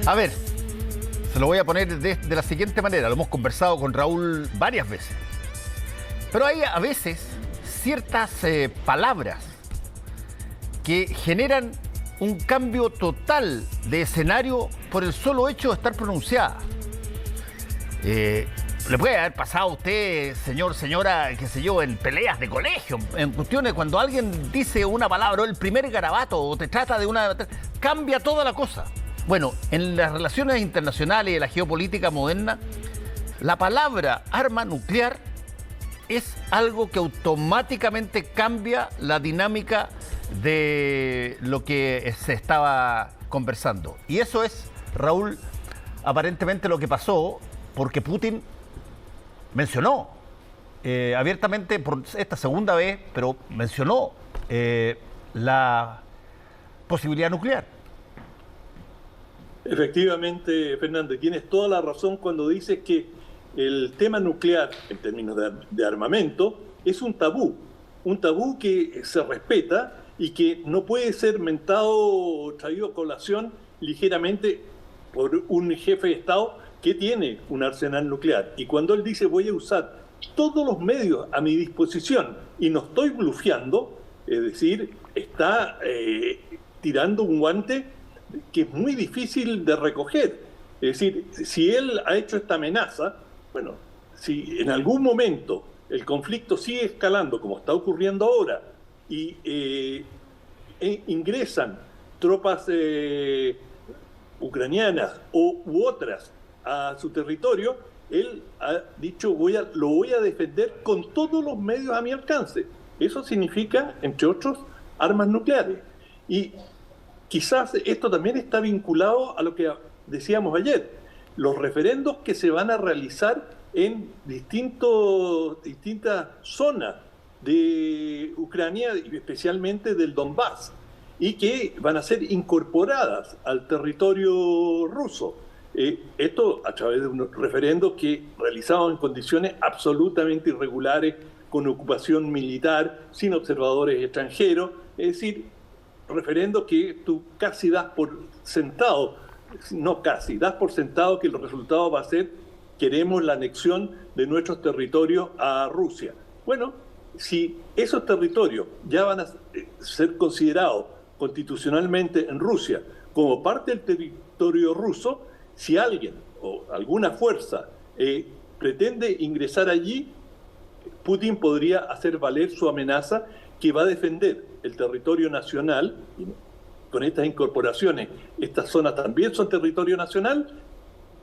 A ver, se lo voy a poner de la siguiente manera. Lo hemos conversado con Raúl varias veces. Pero hay a veces ciertas palabras que generan un cambio total de escenario por el solo hecho de estar pronunciadas. Le puede haber pasado a usted, señor, señora, qué sé yo, en peleas de colegio, en cuestiones cuando alguien dice una palabra o el primer garabato o te trata de una... cambia toda la cosa. Bueno, en las relaciones internacionales y la geopolítica moderna, la palabra arma nuclear es algo que automáticamente cambia la dinámica de lo que se estaba conversando. Y eso es, Raúl, aparentemente lo que pasó, porque Putin mencionó abiertamente por esta segunda vez, pero mencionó la posibilidad nuclear. Efectivamente, Fernando, tienes toda la razón cuando dices que el tema nuclear, en términos de armamento, es un tabú que se respeta y que no puede ser mentado o traído a colación ligeramente por un jefe de Estado que tiene un arsenal nuclear. Y cuando él dice voy a usar todos los medios a mi disposición y no estoy blufeando, es decir, está tirando un guante que es muy difícil de recoger. Es decir, si él ha hecho esta amenaza, bueno, si en algún momento el conflicto sigue escalando como está ocurriendo ahora y ingresan tropas ucranianas u otras a su territorio, él ha dicho lo voy a defender con todos los medios a mi alcance. Eso significa, entre otros, armas nucleares. Y quizás esto también está vinculado a lo que decíamos ayer, los referendos que se van a realizar en distintas zonas de Ucrania, y especialmente del Donbass, y que van a ser incorporadas al territorio ruso. Esto a través de unos referendos que realizados en condiciones absolutamente irregulares, con ocupación militar, sin observadores extranjeros, es decir, referendos que tú casi das por sentado, das por sentado que el resultado va a ser queremos la anexión de nuestros territorios a Rusia. Bueno, si esos territorios ya van a ser considerados constitucionalmente en Rusia como parte del territorio ruso, si alguien o alguna fuerza pretende ingresar allí, Putin podría hacer valer su amenaza que va a defender el territorio nacional. Y con estas incorporaciones, estas zonas también son territorio nacional,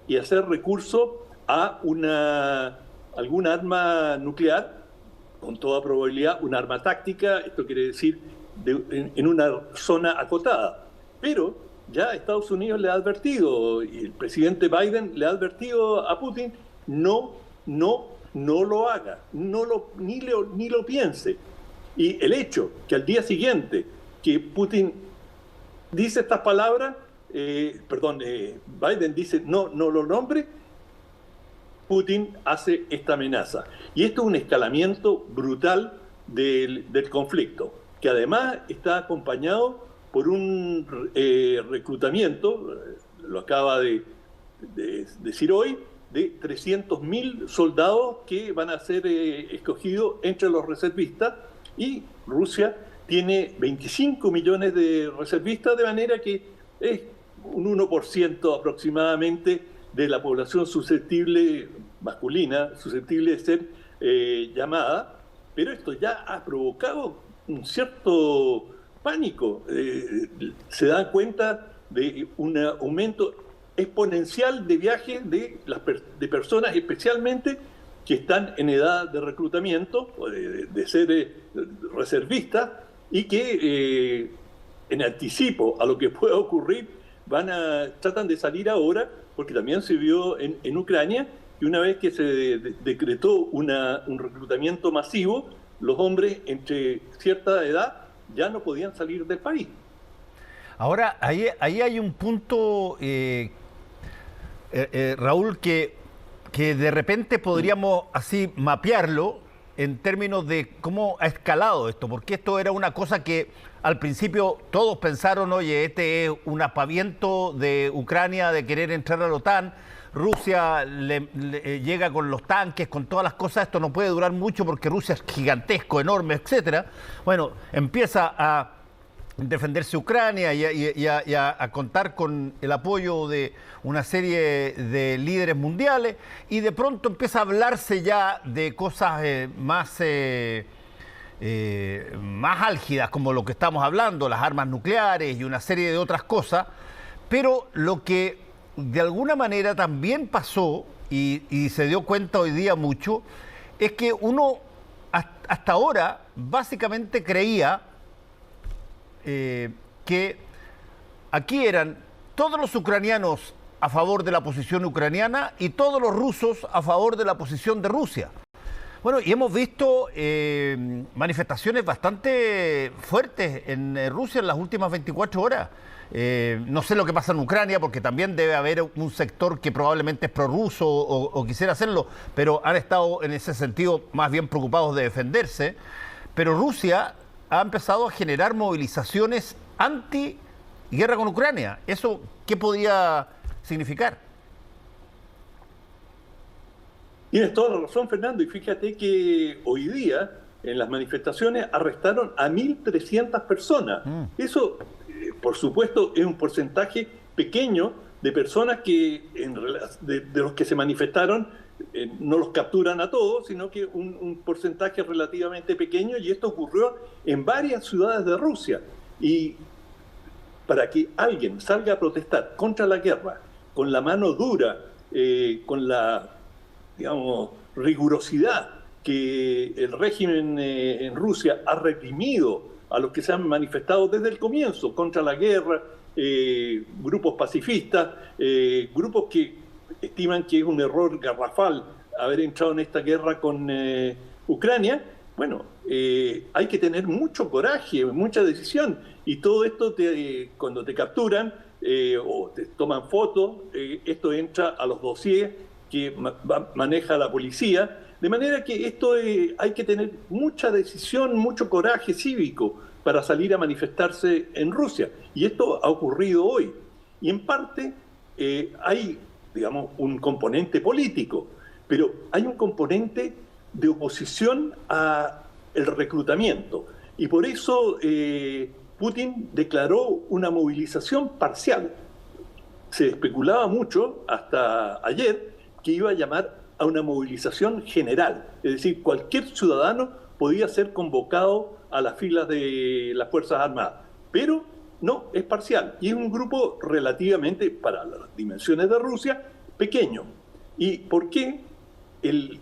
y hacer recurso a alguna arma nuclear, con toda probabilidad una arma táctica, esto quiere decir en una zona acotada. Pero ya Estados Unidos le ha advertido, y el presidente Biden le ha advertido a Putin, no lo haga, ni lo piense. Y el hecho que al día siguiente que Putin dice estas palabras, Biden dice no lo nombre, Putin hace esta amenaza. Y esto es un escalamiento brutal del conflicto, que además está acompañado por un reclutamiento, lo acaba de decir hoy, de 300.000 soldados que van a ser escogidos entre los reservistas, y Rusia tiene 25 millones de reservistas, de manera que es un 1% aproximadamente de la población masculina, susceptible de ser llamada, pero esto ya ha provocado un cierto pánico. Se dan cuenta de un aumento exponencial de viajes de personas, especialmente que están en edad de reclutamiento, de ser reservistas, y que en anticipo a lo que pueda ocurrir tratan de salir ahora, porque también se vio en Ucrania, y una vez que se decretó un reclutamiento masivo, los hombres entre cierta edad ya no podían salir del país. Ahora, ahí hay un punto, Raúl, que de repente podríamos así mapearlo en términos de cómo ha escalado esto, porque esto era una cosa que al principio todos pensaron, oye, este es un aspaviento de Ucrania de querer entrar a la OTAN, Rusia llega con los tanques, con todas las cosas, esto no puede durar mucho porque Rusia es gigantesco, enorme, etcétera. Bueno, empieza a defenderse Ucrania y a contar con el apoyo de una serie de líderes mundiales, y de pronto empieza a hablarse ya de cosas más álgidas, como lo que estamos hablando, las armas nucleares y una serie de otras cosas. Pero lo que de alguna manera también pasó, y se dio cuenta hoy día mucho, es que uno hasta ahora básicamente creía que aquí eran todos los ucranianos a favor de la posición ucraniana y todos los rusos a favor de la posición de Rusia. Bueno, y hemos visto manifestaciones bastante fuertes en Rusia en las últimas 24 horas. No sé lo que pasa en Ucrania, porque también debe haber un sector que probablemente es prorruso o quisiera hacerlo, pero han estado en ese sentido más bien preocupados de defenderse. Pero Rusia ha empezado a generar movilizaciones anti-guerra con Ucrania. ¿Eso qué podría significar? Tienes toda la razón, Fernando, y fíjate que hoy día en las manifestaciones arrestaron a 1.300 personas. Eso, por supuesto, es un porcentaje pequeño de personas que, de los que se manifestaron, no los capturan a todos, sino que un porcentaje relativamente pequeño, y esto ocurrió en varias ciudades de Rusia. Y para que alguien salga a protestar contra la guerra, con la mano dura, con la, digamos, rigurosidad que el régimen en Rusia ha reprimido a los que se han manifestado desde el comienzo contra la guerra, grupos pacifistas, grupos que estiman que es un error garrafal haber entrado en esta guerra con Ucrania. Bueno, hay que tener mucho coraje, mucha decisión, y todo esto cuando te capturan o te toman fotos, esto entra a los dossiers que maneja la policía, de manera que esto hay que tener mucha decisión, mucho coraje cívico para salir a manifestarse en Rusia, y esto ha ocurrido hoy. Y en parte hay, digamos, un componente político, pero hay un componente de oposición al reclutamiento. Y por eso Putin declaró una movilización parcial. Se especulaba mucho hasta ayer que iba a llamar a una movilización general, es decir, cualquier ciudadano podía ser convocado a las filas de las Fuerzas Armadas, pero no, es parcial, y es un grupo relativamente, para las dimensiones de Rusia, pequeño. ¿Y por qué? El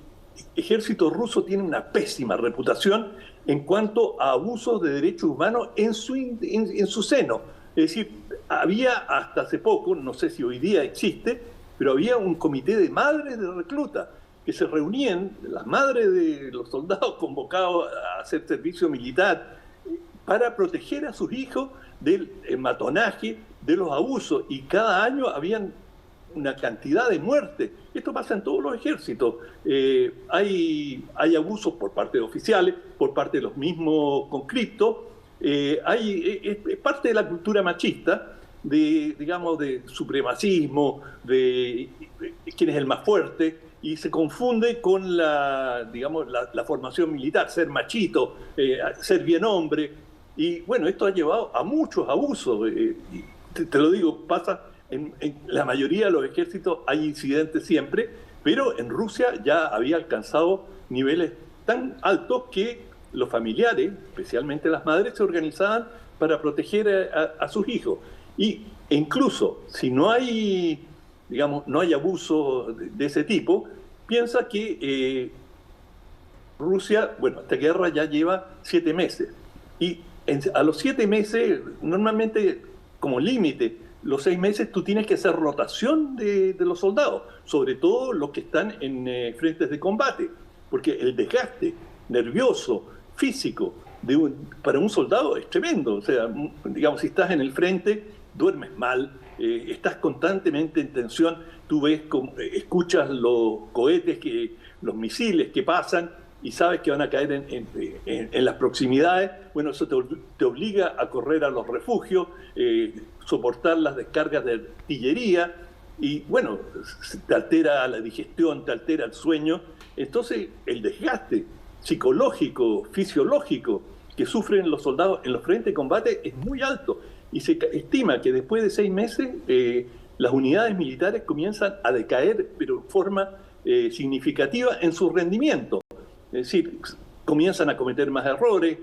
ejército ruso tiene una pésima reputación en cuanto a abusos de derechos humanos en su seno. Es decir, había hasta hace poco, no sé si hoy día existe, pero había un comité de madres de recluta que se reunían, las madres de los soldados convocados a hacer servicio militar, para proteger a sus hijos del matonaje, de los abusos, y cada año habían una cantidad de muertes. Esto pasa en todos los ejércitos. Hay abusos por parte de oficiales, por parte de los mismos conscriptos. Es parte de la cultura machista, digamos, de supremacismo, de quién es el más fuerte, y se confunde con la formación militar, ser machito, ser bien hombre. Y bueno, esto ha llevado a muchos abusos. Y te lo digo, pasa en la mayoría de los ejércitos, hay incidentes siempre, pero en Rusia ya había alcanzado niveles tan altos que los familiares, especialmente las madres, se organizaban para proteger a sus hijos. E incluso si no hay, digamos, no hay abuso de ese tipo, piensa que Rusia, bueno, esta guerra ya lleva 7 meses. Y a los 7 meses, normalmente como límite, los 6 meses tú tienes que hacer rotación de los soldados, sobre todo los que están en frentes de combate, porque el desgaste nervioso, físico, para un soldado es tremendo. O sea, digamos, si estás en el frente, duermes mal, estás constantemente en tensión, tú ves, escuchas los cohetes, los misiles que pasan, y sabes que van a caer en las proximidades, bueno, eso te obliga a correr a los refugios, soportar las descargas de artillería, y bueno, te altera la digestión, te altera el sueño. Entonces el desgaste psicológico, fisiológico que sufren los soldados en los frentes de combate es muy alto, y se estima que después de 6 meses las unidades militares comienzan a decaer, pero de forma significativa en su rendimiento. Es decir, comienzan a cometer más errores,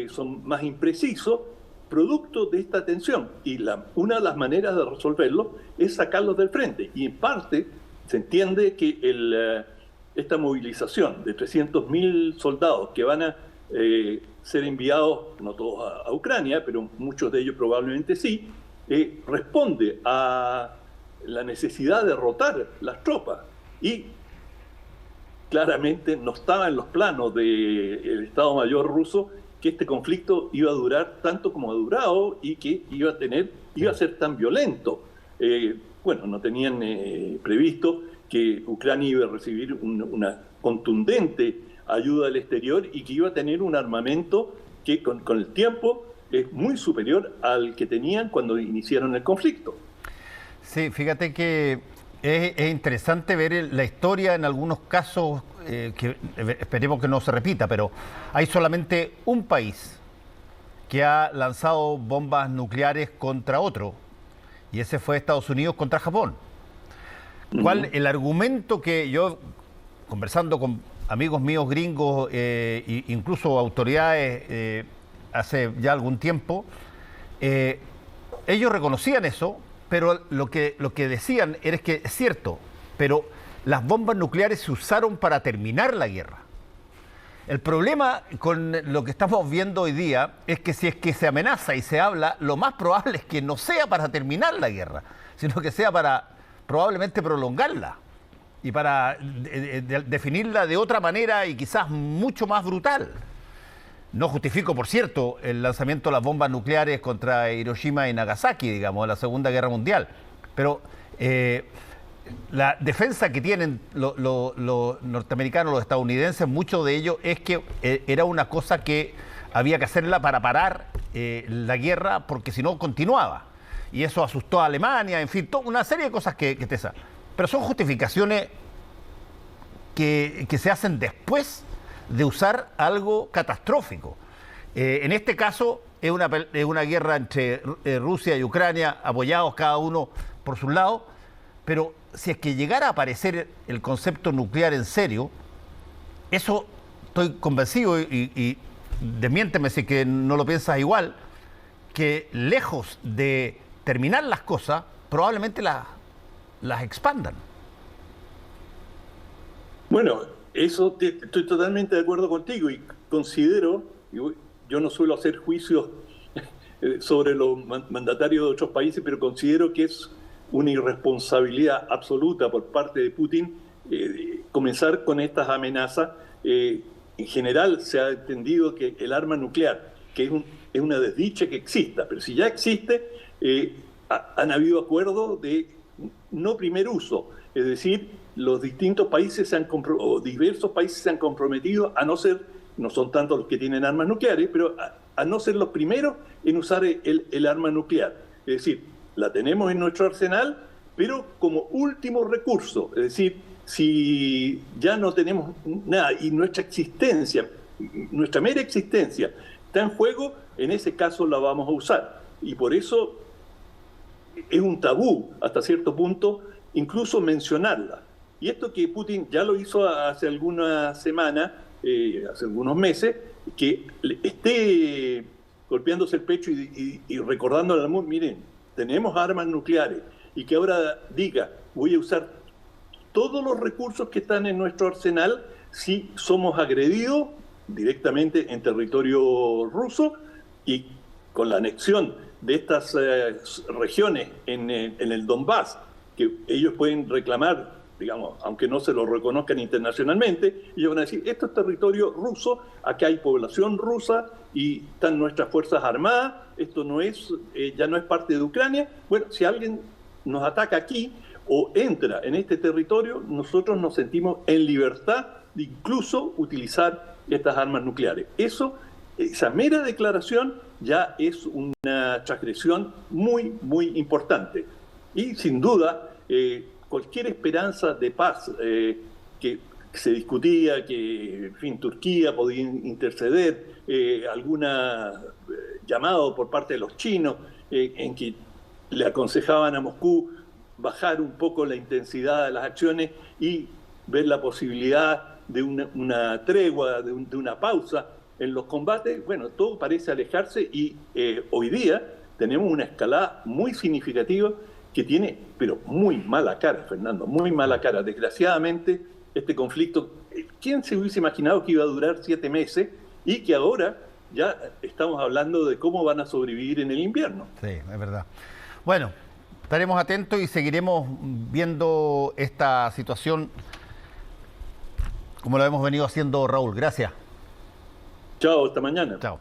son más imprecisos, producto de esta tensión. Y una de las maneras de resolverlo es sacarlos del frente. Y en parte se entiende que esta movilización de 300.000 soldados que van a ser enviados, no todos a Ucrania, pero muchos de ellos probablemente sí, responde a la necesidad de derrotar las tropas. Y claramente no estaba en los planos del Estado Mayor ruso que este conflicto iba a durar tanto como ha durado y que iba a ser tan violento. Bueno, no tenían previsto que Ucrania iba a recibir una contundente ayuda del exterior y que iba a tener un armamento que con el tiempo es muy superior al que tenían cuando iniciaron el conflicto. Sí, fíjate que es interesante ver la historia en algunos casos, que esperemos que no se repita, pero hay solamente un país que ha lanzado bombas nucleares contra otro, y ese fue Estados Unidos contra Japón. El argumento que yo, conversando con amigos míos gringos, incluso autoridades hace ya algún tiempo, ellos reconocían eso, pero lo que decían era que es cierto, pero las bombas nucleares se usaron para terminar la guerra. El problema con lo que estamos viendo hoy día es que si es que se amenaza y se habla, lo más probable es que no sea para terminar la guerra, sino que sea para probablemente prolongarla y para definirla de otra manera y quizás mucho más brutal. No justifico, por cierto, el lanzamiento de las bombas nucleares contra Hiroshima y Nagasaki, digamos, en la Segunda Guerra Mundial. Pero la defensa que tienen los norteamericanos, los estadounidenses, mucho de ello es que era una cosa que había que hacerla para parar la guerra, porque si no continuaba. Y eso asustó a Alemania, en fin, una serie de cosas que te saben. Pero son justificaciones que se hacen después de usar algo catastrófico. En este caso es una guerra entre Rusia y Ucrania, apoyados cada uno por su lado, pero si es que llegara a aparecer el concepto nuclear en serio, eso estoy convencido, y desmiénteme si que no lo piensas igual, que lejos de terminar las cosas, probablemente las expandan. Bueno, eso estoy totalmente de acuerdo contigo, y considero, yo no suelo hacer juicios sobre los mandatarios de otros países, pero considero que es una irresponsabilidad absoluta por parte de Putin comenzar con estas amenazas. En general se ha entendido que el arma nuclear, que es una desdicha que exista, pero si ya existe, han habido acuerdos de no primer uso, es decir, los distintos países o diversos países se han comprometido a no ser, no son tantos los que tienen armas nucleares, pero a no ser los primeros en usar el arma nuclear. Es decir, la tenemos en nuestro arsenal, pero como último recurso. Es decir, si ya no tenemos nada y nuestra existencia, nuestra mera existencia está en juego, en ese caso la vamos a usar. Y por eso es un tabú, hasta cierto punto, incluso mencionarla. Y esto que Putin ya lo hizo hace algunas semanas, hace algunos meses, que esté golpeándose el pecho y recordando al mundo, miren, tenemos armas nucleares, y que ahora diga, voy a usar todos los recursos que están en nuestro arsenal si somos agredidos directamente en territorio ruso, y con la anexión de estas regiones en el Donbass, que ellos pueden reclamar, digamos, aunque no se lo reconozcan internacionalmente, ellos van a decir, esto es territorio ruso, acá hay población rusa y están nuestras fuerzas armadas, esto no es, ya no es parte de Ucrania. Bueno, si alguien nos ataca aquí o entra en este territorio, nosotros nos sentimos en libertad de incluso utilizar estas armas nucleares. Esa mera declaración ya es una transgresión muy, muy importante. Y sin duda, cualquier esperanza de paz que se discutía, que en fin, Turquía podía interceder, alguna llamado por parte de los chinos en que le aconsejaban a Moscú bajar un poco la intensidad de las acciones y ver la posibilidad de una tregua, de una pausa en los combates. Bueno, todo parece alejarse y hoy día tenemos una escalada muy significativa que tiene, pero muy mala cara, Fernando, muy mala cara. Desgraciadamente, este conflicto, ¿quién se hubiese imaginado que iba a durar 7 meses y que ahora ya estamos hablando de cómo van a sobrevivir en el invierno? Sí, es verdad. Bueno, estaremos atentos y seguiremos viendo esta situación como lo hemos venido haciendo, Raúl. Gracias. Chao, hasta mañana. Chao.